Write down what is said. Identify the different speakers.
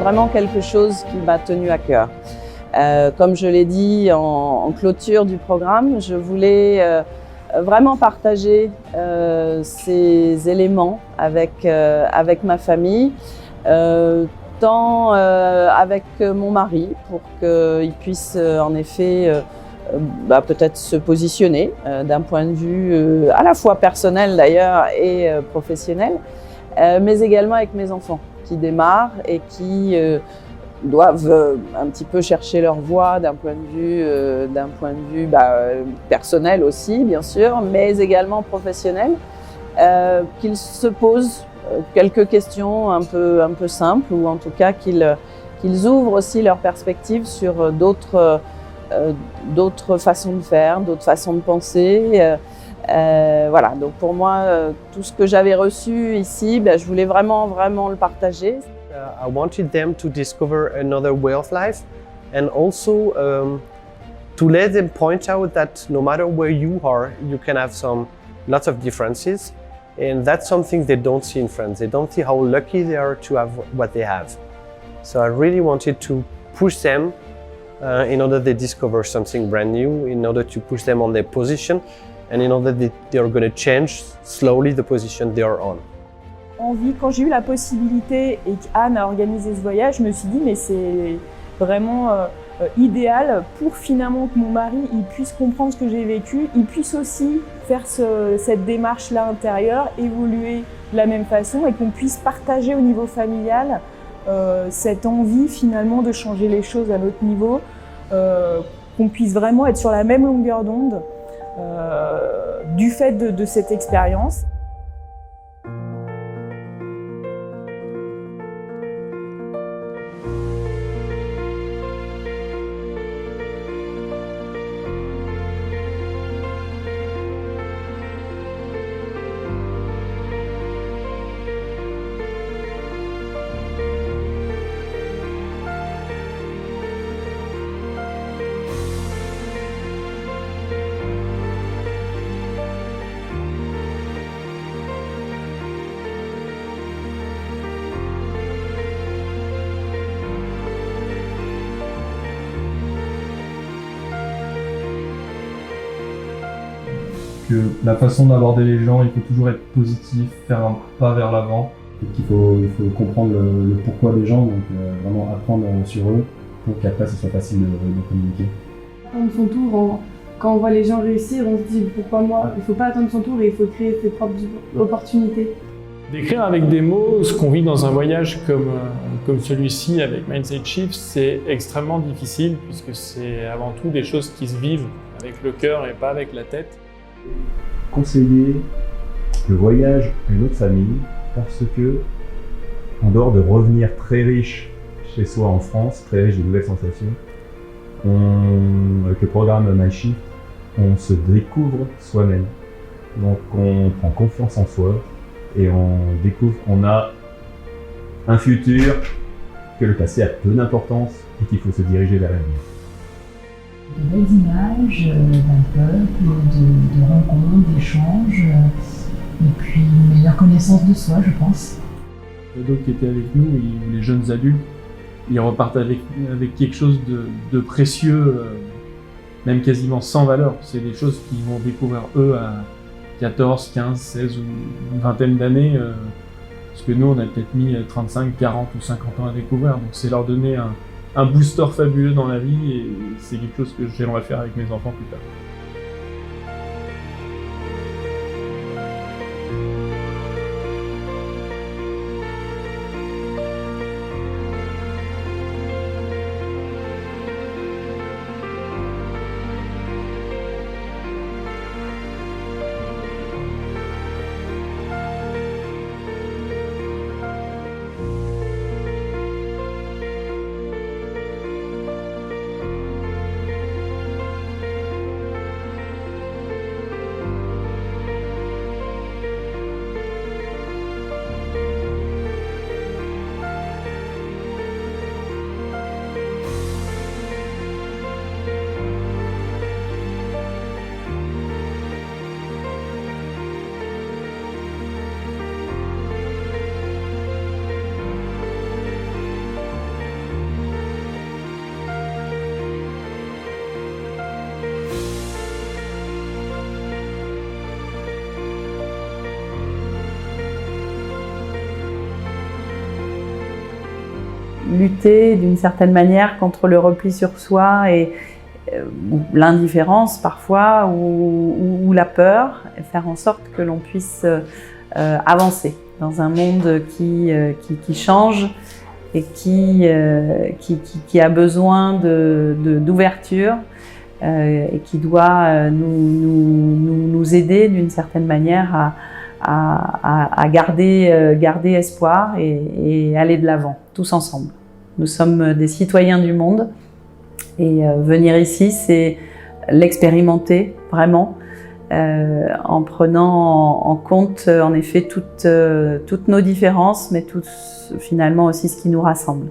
Speaker 1: vraiment quelque chose qui m'a tenu à cœur. Comme je l'ai dit en clôture du programme, je voulais vraiment partager ces éléments avec ma famille, tant avec mon mari pour qu'il puisse en effet peut-être se positionner d'un point de vue à la fois personnel d'ailleurs et professionnel, mais également avec mes enfants qui démarrent et qui doivent un petit peu chercher leur voie d'un point de vue personnel aussi bien sûr, mais également professionnel, qu'ils se posent quelques questions un peu simples, ou en tout cas qu'ils ouvrent aussi leur perspective sur d'autres façons de faire, d'autres façons de penser. Voilà, donc pour moi, tout ce que j'avais reçu ici, je voulais vraiment le partager.
Speaker 2: I wanted them to discover another way of life, and also to let them point out that no matter where you are, you can have lots of differences, and that's something they don't see in France. They don't see how lucky they are to have what they have. So I really wanted to push them in order they discover something brand new, in order to push them on their position, and in order that they are going to change slowly the position they are on.
Speaker 3: Quand j'ai eu la possibilité et qu'Anne a organisé ce voyage, je me suis dit mais c'est vraiment idéal pour finalement que mon mari il puisse comprendre ce que j'ai vécu, il puisse aussi faire cette démarche-là intérieure, évoluer de la même façon, et qu'on puisse partager au niveau familial cette envie finalement de changer les choses à notre niveau, qu'on puisse vraiment être sur la même longueur d'onde du fait de cette expérience.
Speaker 4: Que la façon d'aborder les gens, il faut toujours être positif, faire un pas vers l'avant.
Speaker 5: Et qu'il faut comprendre le pourquoi des gens, donc vraiment apprendre sur eux pour qu'après ce soit facile de communiquer.
Speaker 6: Attendre son tour, quand on voit les gens réussir, on se dit pourquoi moi? Il ne faut pas attendre son tour et il faut créer ses propres opportunités.
Speaker 7: Décrire avec des mots ce qu'on vit dans un voyage comme celui-ci avec Mindset Shift, c'est extrêmement difficile puisque c'est avant tout des choses qui se vivent avec le cœur et pas avec la tête.
Speaker 5: Conseiller le voyage à une autre famille parce que, en dehors de revenir très riche chez soi en France, très riche de nouvelles sensations, avec le programme MyShift, on se découvre soi-même. Donc on prend confiance en soi et on découvre qu'on a un futur, que le passé a peu d'importance et qu'il faut se diriger vers l'avenir.
Speaker 8: De belles images d'un peuple, de rencontres, d'échanges, et puis une meilleure connaissance de soi, je pense.
Speaker 4: Les ados qui étaient avec nous, les jeunes adultes, ils repartent avec quelque chose de précieux, même quasiment sans valeur. C'est des choses qu'ils vont découvrir eux à 14, 15, 16 ou une vingtaine d'années, parce que nous on a peut-être mis 35, 40 ou 50 ans à découvrir, donc c'est leur donner un booster fabuleux dans la vie, et c'est quelque chose que j'aimerais faire avec mes enfants plus tard.
Speaker 1: lutter d'une certaine manière contre le repli sur soi et l'indifférence parfois ou la peur, et faire en sorte que l'on puisse avancer dans un monde qui change et qui a besoin d'ouverture et qui doit nous aider d'une certaine manière à garder espoir et aller de l'avant, tous ensemble. Nous sommes des citoyens du monde et venir ici, c'est l'expérimenter vraiment en prenant en compte en effet toutes nos différences, mais finalement aussi ce qui nous rassemble.